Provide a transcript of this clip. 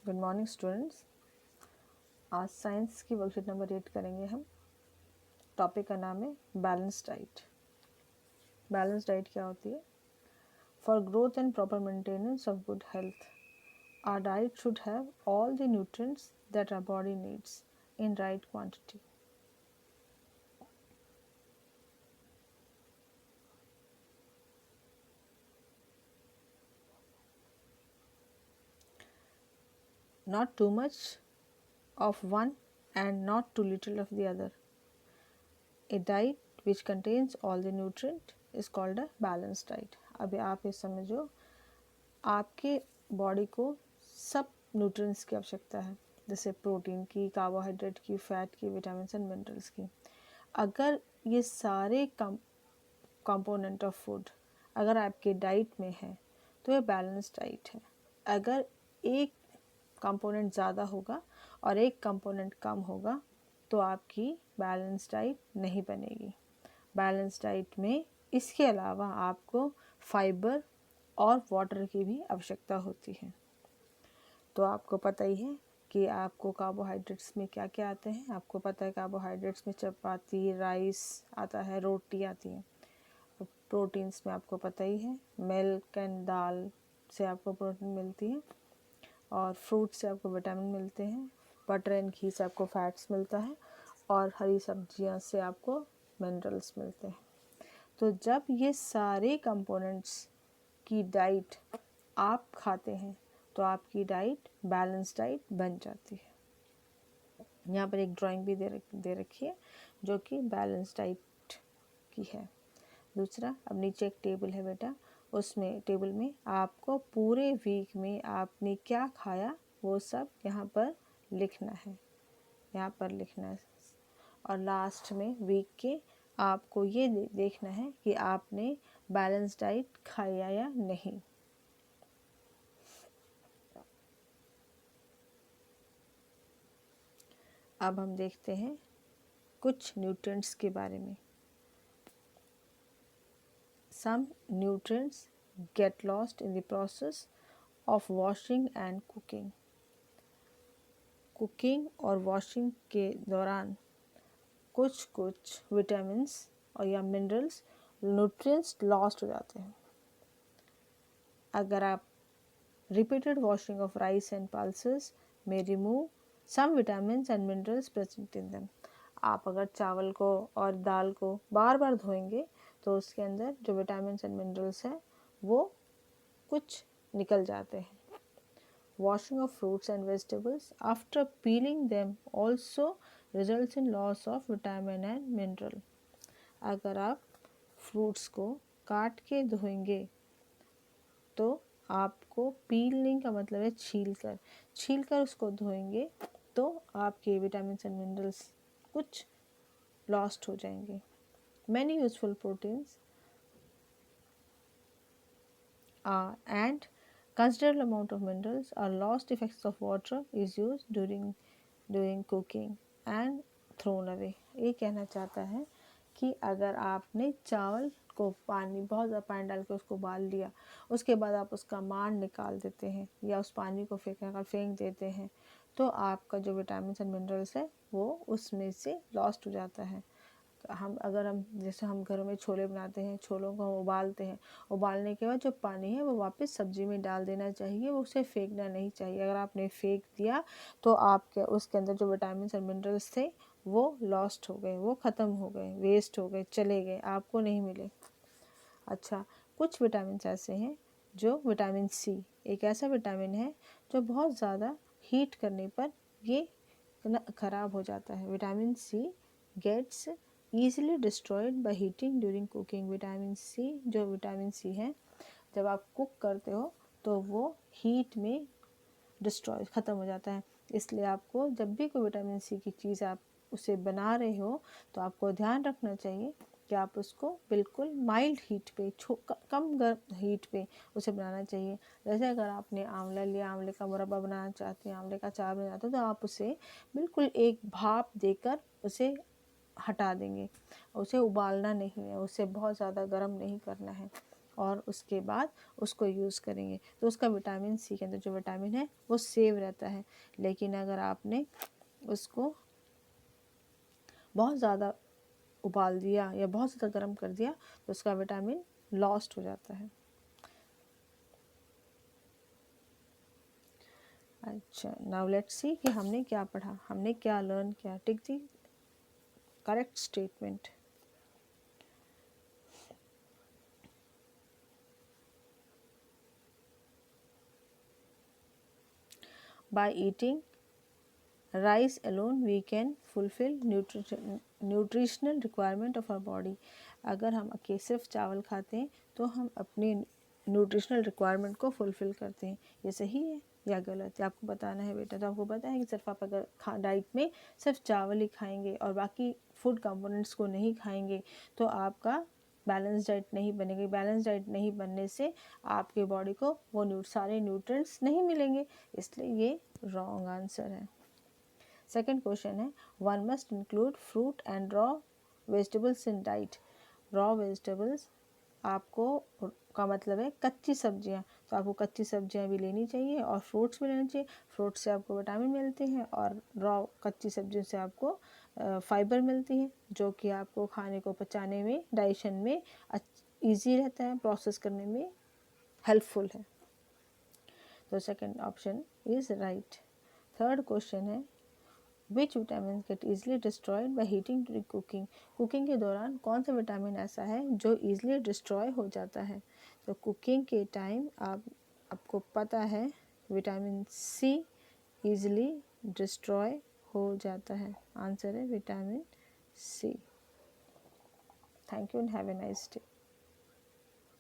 Good morning students. आज science की worksheet number 8 करेंगे हम। टॉपिक का नाम है बैलेंस डाइट। बैलेंस डाइट क्या होती है? For growth and proper maintenance of good health our diet should have all the nutrients that our body needs in right quantity. Not too much of one and not too little of the other. A diet which contains all the nutrient is called a balanced diet. अभी आप ये समझो, आपके body को सब nutrients की आवश्यकता है, जैसे प्रोटीन की, कार्बोहाइड्रेट की, फैट की, विटामिन एंड मिनरल्स की। अगर ये सारे कंपोनेंट ऑफ फूड अगर आपके डाइट में है तो ये बैलेंस डाइट है। अगर एक कंपोनेंट ज़्यादा होगा और एक कंपोनेंट कम होगा तो आपकी बैलेंस डाइट नहीं बनेगी। बैलेंस डाइट में इसके अलावा आपको फाइबर और वाटर की भी आवश्यकता होती है। तो आपको पता ही है कि आपको कार्बोहाइड्रेट्स में क्या क्या आते हैं। आपको पता है कार्बोहाइड्रेट्स में चपाती, राइस आता है, रोटी आती है। प्रोटीन्स में आपको पता ही है, मिल्क एंड दाल से आपको प्रोटीन मिलती है, और फ्रूट से आपको विटामिन मिलते हैं, बटर एंड घी से आपको फैट्स मिलता है, और हरी सब्जियां से आपको मिनरल्स मिलते हैं। तो जब ये सारे कंपोनेंट्स की डाइट आप खाते हैं तो आपकी डाइट बैलेंस डाइट बन जाती है। यहाँ पर एक ड्राइंग भी दे रखी है जो कि बैलेंस डाइट की है। दूसरा, अब नीचे एक टेबल है बेटा, उसमें टेबल में आपको पूरे वीक में आपने क्या खाया वो सब यहाँ पर लिखना है, यहाँ पर लिखना है। और लास्ट में वीक के आपको ये देखना है कि आपने बैलेंस डाइट खाया या नहीं। अब हम देखते हैं कुछ न्यूट्रिएंट्स के बारे में। Some nutrients get lost in the process of washing and cooking. Cooking और वॉशिंग के दौरान कुछ विटामिन्स और या मिनरल्स, न्यूट्रिएंट्स लॉस्ट हो जाते हैं। अगर आप repeated washing of rice and pulses may remove some vitamins and minerals present in them. आप अगर चावल को और दाल को बार बार धोएंगे तो उसके अंदर जो विटामिन एंड मिनरल्स हैं वो कुछ निकल जाते हैं। Washing of fruits and vegetables after peeling them also results in loss of vitamin and mineral. अगर आप फ्रूट्स को काट के धोएंगे तो आपको पीलिंग का मतलब है छील कर उसको धोएंगे तो आपके विटामिन एंड मिनरल्स कुछ लॉस्ट हो जाएंगे। Many useful proteins and considerable amount of minerals are lost effects of water is used during cooking and thrown away. ये कहना चाहता है कि अगर आपने चावल को बहुत ज़्यादा पानी डाल के उसको उबाल लिया, उसके बाद आप उसका मांड निकाल देते हैं या उस पानी को फेंक देते हैं तो आपका जो विटामिन एंड मिनरल्स है वो उसमें से लॉस्ट हो जाता है। हम जैसे हम घरों में छोले बनाते हैं, छोलों को हम उबालते हैं, उबालने के बाद जो पानी है वो वापस सब्जी में डाल देना चाहिए, वो उसे फेंकना नहीं चाहिए। अगर आपने फेंक दिया तो आपके उसके अंदर जो विटामिन और मिनरल्स थे वो लॉस्ट हो गए, वो ख़त्म हो गए, वेस्ट हो गए, चले गए, आपको नहीं मिले। अच्छा, कुछ विटामिन ऐसे हैं जो विटामिन सी एक ऐसा विटामिन है जो बहुत ज़्यादा हीट करने पर ये ख़राब हो जाता है। Vitamin C gets easily destroyed by heating during cooking. Vitamin C है जब आप कुक करते हो तो वो हीट में डिस्ट्रॉय ख़त्म हो जाता है। इसलिए आपको जब भी कोई विटामिन सी की चीज़ आप उसे बना रहे हो तो आपको ध्यान रखना चाहिए कि आप उसको बिल्कुल माइल्ड हीट पे कम गर्म हीट पे उसे बनाना चाहिए। जैसे अगर आपने आंवला लिया, आंवले का मुरब्बा बनाना चाहते हैं, आंवले का अचार बनाना चाहते हो तो आप उसे बिल्कुल एक भाप देकर उसे हटा देंगे। उसे उबालना नहीं है, उसे बहुत ज़्यादा गर्म नहीं करना है। और उसके बाद उसको यूज़ करेंगे तो उसका विटामिन सी के अंदर जो विटामिन है वो सेव रहता है। लेकिन अगर आपने उसको बहुत ज़्यादा उबाल दिया या बहुत ज़्यादा गर्म कर दिया तो उसका विटामिन लॉस्ट हो जाता है। अच्छा, नाउ लेट्स सी कि हमने क्या पढ़ा, हमने क्या लर्न किया। Tick the correct statement. By eating rice alone we can fulfill nutritional requirement of our body। अगर हम सिर्फ चावल खाते हैं तो हम अपनी न्यूट्रिशनल रिक्वायरमेंट को फुलफ़िल करते हैं। ये सही है या गलत है आपको बताना है बेटा। तो आपको पता है कि सिर्फ आप अगर डाइट में सिर्फ चावल ही खाएंगे और बाकी फूड कंपोनेंट्स को नहीं खाएंगे तो आपका बैलेंस डाइट नहीं बनेगी। बैलेंस डाइट नहीं बनने से आपके बॉडी को वो सारे न्यूट्रिएंट्स नहीं मिलेंगे, इसलिए ये रॉन्ग आंसर है। सेकेंड क्वेश्चन है one must include fruit and raw vegetables in diet. Raw vegetables आपको का मतलब है कच्ची सब्जियां, तो आपको कच्ची सब्जियां भी लेनी चाहिए और फ्रूट्स भी लेने चाहिए। फ्रूट से आपको विटामिन मिलते हैं और रॉ कच्ची सब्जियों से आपको फाइबर मिलती है जो कि आपको खाने को पचाने में, डाइजेशन में ईजी रहता है, प्रोसेस करने में हेल्पफुल है। तो second option is right. Third question है which vitamin get easily destroyed by heating during cooking. Cooking के दौरान कौन सा विटामिन ऐसा है जो ईजिली डिस्ट्रॉय हो जाता है। तो कुकिंग के टाइम आपको पता है विटामिन सी ईजिली डिस्ट्रॉय हो जाता है। आंसर है vitamin C. Thank you and have a nice day.